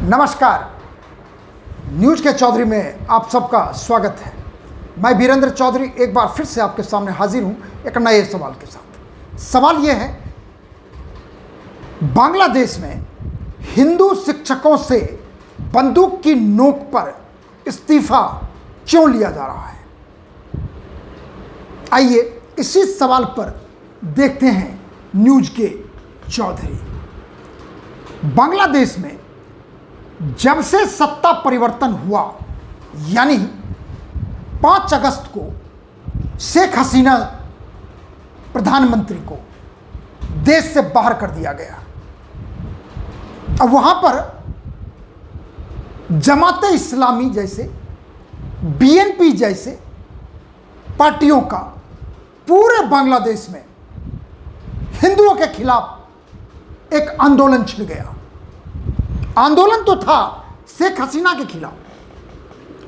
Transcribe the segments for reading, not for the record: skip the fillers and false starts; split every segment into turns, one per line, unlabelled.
नमस्कार, न्यूज के चौधरी में आप सबका स्वागत है। मैं वीरेंद्र चौधरी एक बार फिर से आपके सामने हाजिर हूं एक नए सवाल के साथ। सवाल यह है, बांग्लादेश में हिंदू शिक्षकों से बंदूक की नोक पर इस्तीफा क्यों लिया जा रहा है? आइए इसी सवाल पर देखते हैं न्यूज के चौधरी। बांग्लादेश में जब से सत्ता परिवर्तन हुआ, यानी 5 अगस्त को शेख हसीना प्रधानमंत्री को देश से बाहर कर दिया गया। अब वहां पर जमाते इस्लामी जैसे, बीएनपी जैसे पार्टियों का पूरे बांग्लादेश में हिंदुओं के खिलाफ एक आंदोलन छिड़ गया। आंदोलन तो था शेख हसीना के खिलाफ,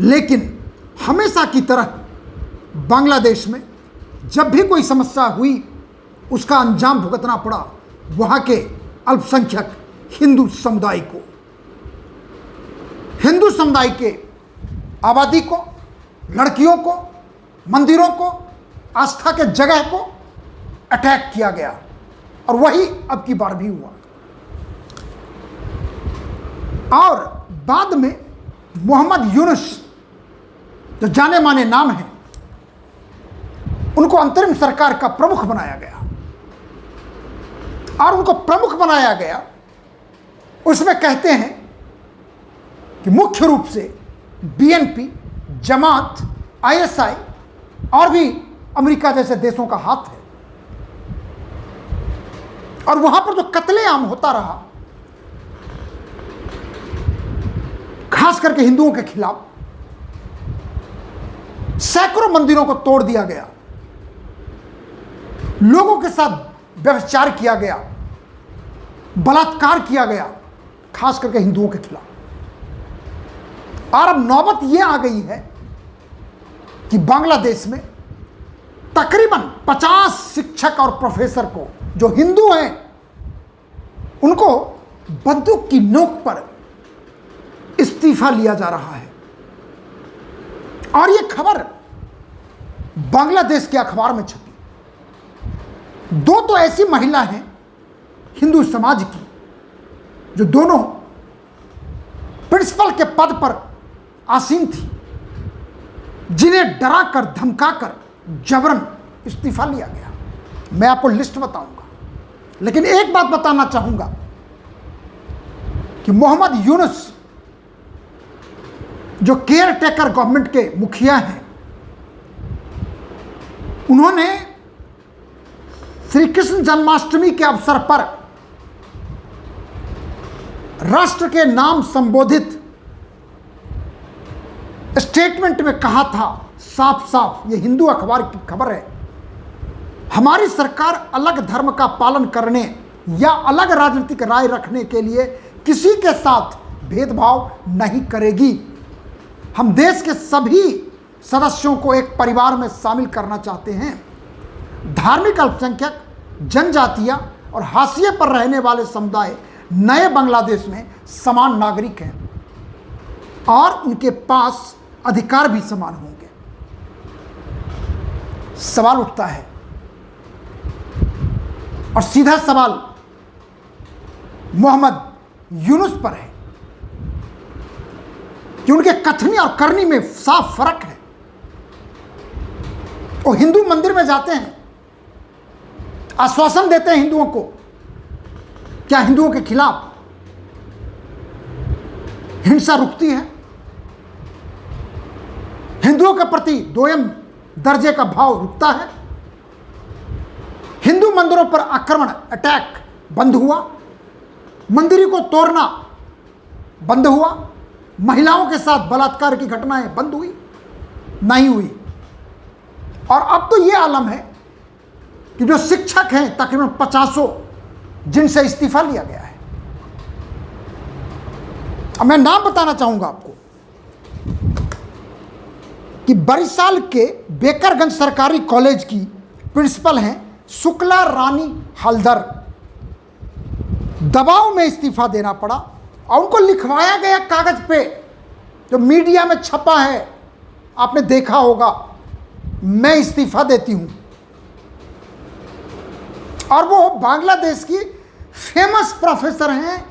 लेकिन हमेशा की तरह बांग्लादेश में जब भी कोई समस्या हुई उसका अंजाम भुगतना पड़ा वहां के अल्पसंख्यक हिंदू समुदाय को। हिंदू समुदाय के आबादी को, लड़कियों को, मंदिरों को, आस्था के जगह को अटैक किया गया और वही अब की बार भी हुआ। और बाद में मोहम्मद यूनुस, जो जाने माने नाम हैं, उनको अंतरिम सरकार का प्रमुख बनाया गया। और उनको प्रमुख बनाया गया, उसमें कहते हैं कि मुख्य रूप से बीएनपी, जमात, आईएसआई और भी अमेरिका जैसे देशों का हाथ है। और वहां पर जो कत्लेआम होता रहा, खास करके हिंदुओं के खिलाफ, सैकड़ों मंदिरों को तोड़ दिया गया, लोगों के साथ व्यभिचार किया गया, बलात्कार किया गया, खास करके हिंदुओं के खिलाफ। और अब नौबत यह आ गई है कि बांग्लादेश में तकरीबन 50 शिक्षक और प्रोफेसर को, जो हिंदू हैं, उनको बंदूक की नोक पर इस्तीफा लिया जा रहा है। और यह खबर बांग्लादेश के अखबार में छपी। 2 तो ऐसी महिला हैं हिंदू समाज की, जो दोनों प्रिंसिपल के पद पर आसीन थी, जिन्हें डराकर धमकाकर जबरन इस्तीफा लिया गया। मैं आपको लिस्ट बताऊंगा, लेकिन एक बात बताना चाहूंगा कि मोहम्मद यूनुस, जो केयर टेकर गवर्नमेंट के मुखिया हैं, उन्होंने श्री कृष्ण जन्माष्टमी के अवसर पर राष्ट्र के नाम संबोधित स्टेटमेंट में कहा था साफ साफ, ये हिंदू अखबार की खबर है, हमारी सरकार अलग धर्म का पालन करने या अलग राजनीतिक राय रखने के लिए किसी के साथ भेदभाव नहीं करेगी। हम देश के सभी सदस्यों को एक परिवार में शामिल करना चाहते हैं। धार्मिक अल्पसंख्यक, जनजातियां और हाशिए पर रहने वाले समुदाय नए बांग्लादेश में समान नागरिक हैं और उनके पास अधिकार भी समान होंगे। सवाल उठता है, और सीधा सवाल मोहम्मद यूनुस पर है कि उनके कथनी और करनी में साफ फर्क है। वो हिंदू मंदिर में जाते हैं, आश्वासन देते हैं हिंदुओं को, क्या हिंदुओं के खिलाफ हिंसा रुकती है? हिंदुओं के प्रति दोयम दर्जे का भाव रुकता है? हिंदू मंदिरों पर आक्रमण, अटैक बंद हुआ? मंदिरों को तोड़ना बंद हुआ? महिलाओं के साथ बलात्कार की घटनाएं बंद हुई? नहीं हुई। और अब तो यह आलम है कि जो शिक्षक हैं तकरीबन 50, जिनसे इस्तीफा लिया गया है। अब मैं नाम बताना चाहूंगा आपको कि बरिशाल के बेकरगंज सरकारी कॉलेज की प्रिंसिपल हैं शुक्ला रानी हल्दर। दबाव में इस्तीफा देना पड़ा और उनको लिखवाया गया कागज पे, जो मीडिया में छपा है, आपने देखा होगा, मैं इस्तीफा देती हूं। और वो बांग्लादेश की फेमस प्रोफेसर हैं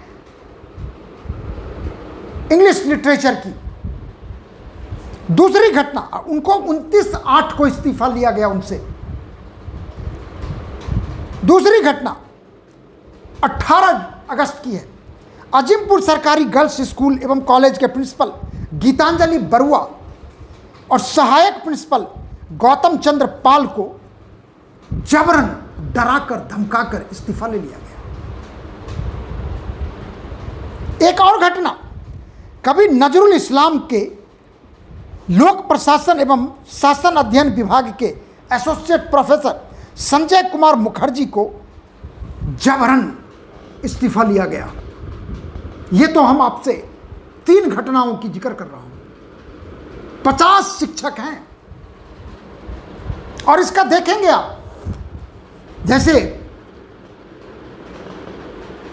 इंग्लिश लिटरेचर की। दूसरी घटना, उनको 29/8 को इस्तीफा लिया गया उनसे। दूसरी घटना 18 अगस्त की है। अजीमपुर सरकारी गर्ल्स स्कूल एवं कॉलेज के प्रिंसिपल गीतांजलि बरुआ और सहायक प्रिंसिपल गौतम चंद्र पाल को जबरन डराकर धमकाकर इस्तीफा ले लिया गया। एक और घटना, कभी नजरुल इस्लाम के लोक प्रशासन एवं शासन अध्ययन विभाग के एसोसिएट प्रोफेसर संजय कुमार मुखर्जी को जबरन इस्तीफा लिया गया। ये तो हम आपसे 3 घटनाओं की जिक्र कर रहा हूं। 50 शिक्षक हैं। और इसका देखेंगे आप, जैसे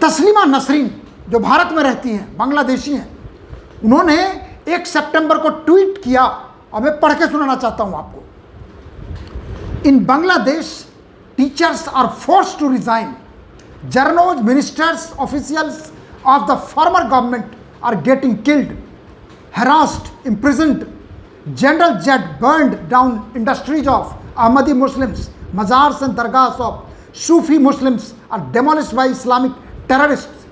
तस्लीमा नसरीन जो भारत में रहती हैं, बांग्लादेशी हैं, उन्होंने 1 सितंबर को ट्वीट किया और मैं पढ़ के सुनाना चाहता हूं आपको। In Bangladesh teachers are forced to resign, journals, ministers, officials of the former government are getting killed, harassed, imprisoned. General jet burned down industries of Ahmadi Muslims. Mazars and dargahs of Sufi Muslims are demolished by Islamic terrorists.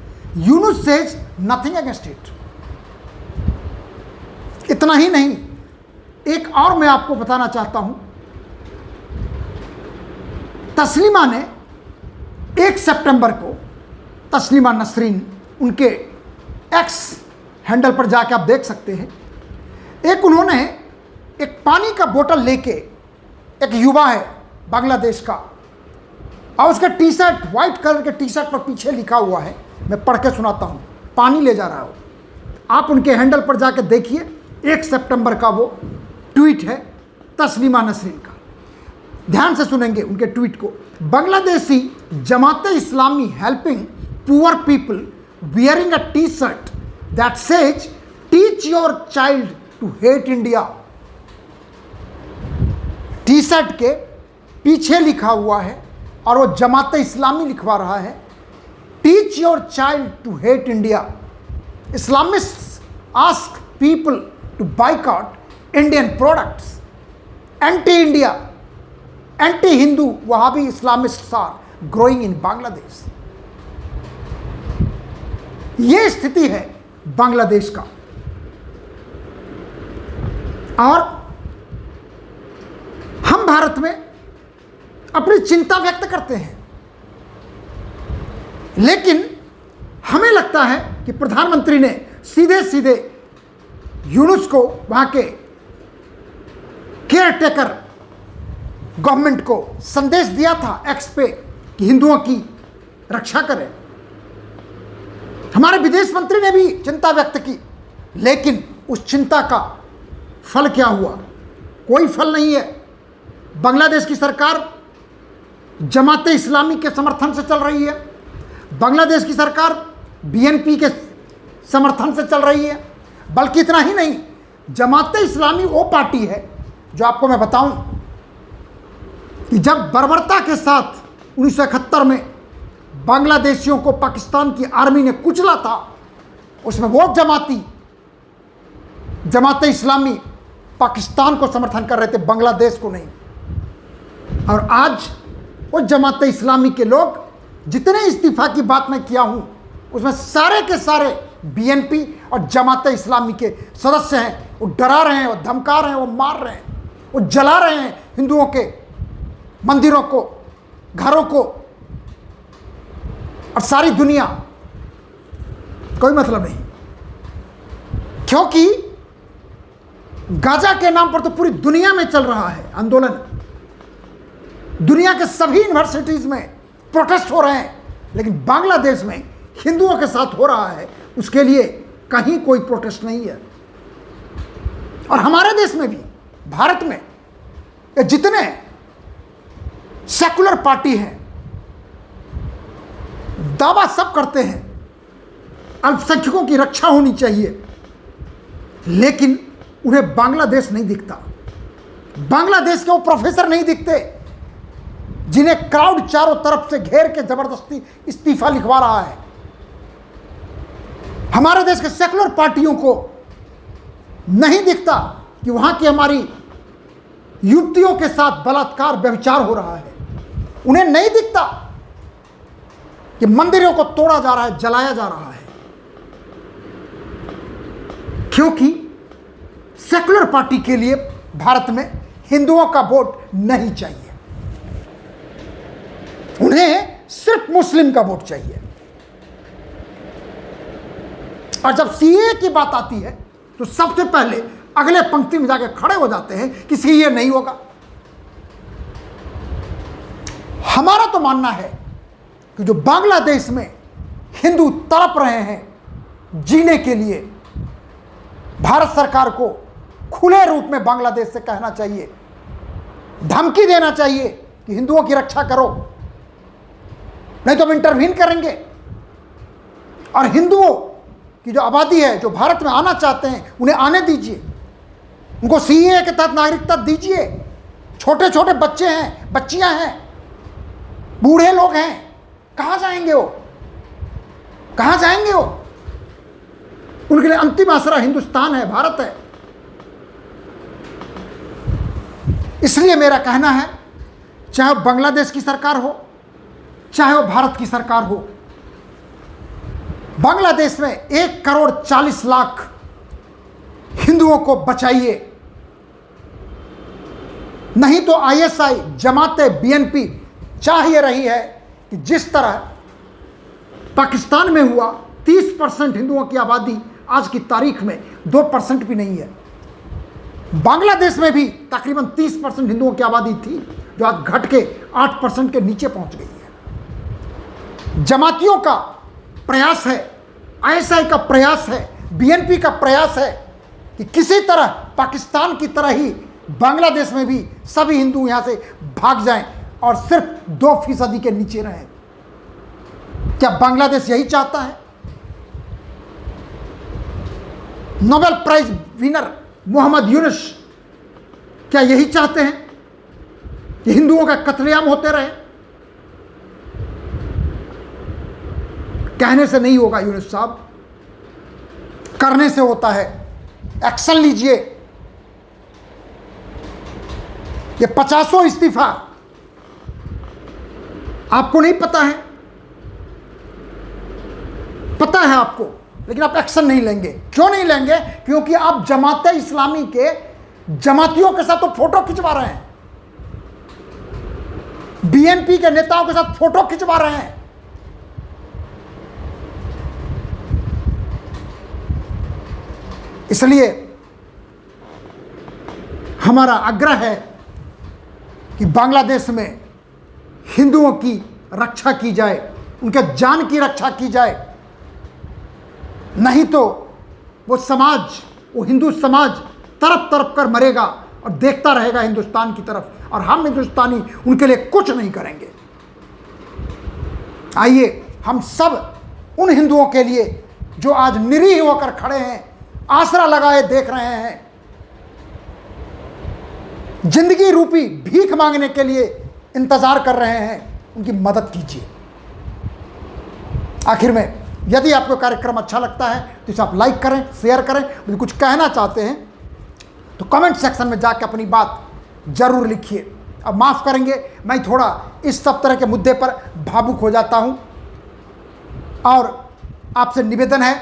Yunus says nothing against it. इतना ही नहीं, एक और मैं आपको बताना चाहता हूं। तस्लीमा ने 1 सितंबर को, तस्लीमा नसरीन, उनके एक्स हैंडल पर जाके आप देख सकते हैं, एक उन्होंने एक पानी का बोतल लेके, एक युवा है बांग्लादेश का, और उसका टी शर्ट, वाइट कलर के टी शर्ट पर पीछे लिखा हुआ है, मैं पढ़ के सुनाता हूँ, पानी ले जा रहा हो। आप उनके हैंडल पर जाके देखिए, 1 सितंबर का वो ट्वीट है तस्लीमा नसरीन का। ध्यान से सुनेंगे उनके ट्वीट को। Bangladeshi Jamaat Islami helping poor people wearing a T shirt that says teach your child to hate India. T shirt के पीछे लिखा हुआ है और वो जमात इस्लामी लिखवा रहा है, teach your child to hate India. Islamists ask people to boycott Indian products. Anti India, anti-Hindu Wahhabi Islamists are growing in Bangladesh. ये स्थिति है बांग्लादेश का। और हम भारत में अपनी चिंता व्यक्त करते हैं, लेकिन हमें लगता है कि प्रधानमंत्री ने सीधे सीधे यूनुस को, वहां के केयर टेकर गवर्नमेंट को संदेश दिया था एक्स पे कि हिंदुओं की रक्षा करें। हमारे विदेश मंत्री ने भी चिंता व्यक्त की, लेकिन उस चिंता का फल क्या हुआ? कोई फल नहीं है। बांग्लादेश की सरकार जमात इस्लामी के समर्थन से चल रही है, बांग्लादेश की सरकार बीएनपी के समर्थन से चल रही है। बल्कि इतना ही नहीं, जमात इस्लामी वो पार्टी है जो आपको मैं बताऊं कि जब बर्बरता के साथ 1971 में बांग्लादेशियों को पाकिस्तान की आर्मी ने कुचला था, उसमें वो जमात इस्लामी पाकिस्तान को समर्थन कर रहे थे, बांग्लादेश को नहीं। और आज वो जमात इस्लामी के लोग, जितने इस्तीफा की बात मैं किया हूं, उसमें सारे के सारे बीएनपी और जमात इस्लामी के सदस्य हैं। वो डरा रहे हैं, वो धमका रहे हैं, वो मार रहे हैं, वो जला रहे हैं हिंदुओं के मंदिरों को, घरों को, और सारी दुनिया। कोई मतलब नहीं, क्योंकि गाजा के नाम पर तो पूरी दुनिया में चल रहा है आंदोलन। दुनिया के सभी यूनिवर्सिटीज में प्रोटेस्ट हो रहे हैं, लेकिन बांग्लादेश में हिंदुओं के साथ हो रहा है, उसके लिए कहीं कोई प्रोटेस्ट नहीं है। और हमारे देश में भी, भारत में, जितने सेकुलर पार्टी हैं, दावा सब करते हैं अल्पसंख्यकों की रक्षा होनी चाहिए, लेकिन उन्हें बांग्लादेश नहीं दिखता। बांग्लादेश के वो प्रोफेसर नहीं दिखते जिन्हें क्राउड चारों तरफ से घेर के जबरदस्ती इस्तीफा लिखवा रहा है। हमारे देश के सेकुलर पार्टियों को नहीं दिखता कि वहां की हमारी युवतियों के साथ बलात्कार व्यभिचार हो रहा है। उन्हें नहीं दिखता कि मंदिरों को तोड़ा जा रहा है, जलाया जा रहा है, क्योंकि सेकुलर पार्टी के लिए भारत में हिंदुओं का वोट नहीं चाहिए, उन्हें सिर्फ मुस्लिम का वोट चाहिए। और जब सीए की बात आती है तो सबसे पहले अगले पंक्ति में जाके खड़े हो जाते हैं कि सीए नहीं होगा। हमारा तो मानना है कि जो बांग्लादेश में हिंदू तड़प रहे हैं जीने के लिए, भारत सरकार को खुले रूप में बांग्लादेश से कहना चाहिए, धमकी देना चाहिए कि हिंदुओं की रक्षा करो, नहीं तो हम इंटरवीन करेंगे। और हिंदुओं की जो आबादी है, जो भारत में आना चाहते हैं, उन्हें आने दीजिए, उनको सीए के तहत नागरिकता दीजिए। छोटे छोटे बच्चे हैं, बच्चियां हैं, बूढ़े लोग हैं, कहां जाएंगे वो? कहां जाएंगे वो? उनके लिए अंतिम आसरा हिंदुस्तान है, भारत है। इसलिए मेरा कहना है, चाहे बांग्लादेश की सरकार हो, चाहे वो भारत की सरकार हो, बांग्लादेश में 1,40,00,000 हिंदुओं को बचाइए, नहीं तो आईएसआई, जमाते, बीएनपी चाहिए रही है कि जिस तरह पाकिस्तान में हुआ, 30% हिंदुओं की आबादी आज की तारीख में 2% भी नहीं है। बांग्लादेश में भी तकरीबन 30% हिंदुओं की आबादी थी, जो आज घट के 8% के नीचे पहुंच गई है। जमातियों का प्रयास है, आईएसआई का प्रयास है, बीएनपी का प्रयास है कि किसी तरह पाकिस्तान की तरह ही बांग्लादेश में भी सभी हिंदू यहां से भाग जाएं और सिर्फ 2% के नीचे रहें। क्या बांग्लादेश यही चाहता है? Nobel prize winner Muhammad Yunus क्या यही चाहते हैं कि हिंदुओं का कत्लेआम होते रहे? कहने से नहीं होगा यूनुस साहब, करने से होता है। एक्शन लीजिए। ये 50 इस्तीफा आपको नहीं पता है, पता है आपको, लेकिन आप एक्शन नहीं लेंगे। क्यों नहीं लेंगे? क्योंकि आप जमाते इस्लामी के जमातियों के साथ तो फोटो खिंचवा रहे हैं, बीएनपी के नेताओं के साथ फोटो खिंचवा रहे हैं। इसलिए हमारा आग्रह है कि बांग्लादेश में हिंदुओं की रक्षा की जाए, उनके जान की रक्षा की जाए, नहीं तो वो समाज, वो हिंदू समाज तरफ तरफ कर मरेगा और देखता रहेगा हिंदुस्तान की तरफ, और हम हिंदुस्तानी उनके लिए कुछ नहीं करेंगे। आइए हम सब उन हिंदुओं के लिए जो आज निरीह होकर खड़े हैं, आसरा लगाए देख रहे हैं, जिंदगी रूपी भीख मांगने के लिए इंतजार कर रहे हैं, उनकी मदद कीजिए। आखिर में यदि आपको कार्यक्रम अच्छा लगता है तो इसे आप लाइक करें, शेयर करें। यदि कुछ कहना चाहते हैं तो कमेंट सेक्शन में जाकर अपनी बात जरूर लिखिए। अब माफ़ करेंगे, मैं थोड़ा इस सब तरह के मुद्दे पर भावुक हो जाता हूं, और आपसे निवेदन है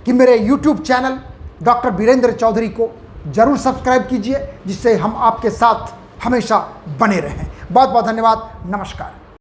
कि मेरे YouTube channel doctor Virendra Chaudhary को जरूर सब्सक्राइब कीजिए, जिससे हम आपके साथ हमेशा बने रहें। बहुत बहुत धन्यवाद। नमस्कार।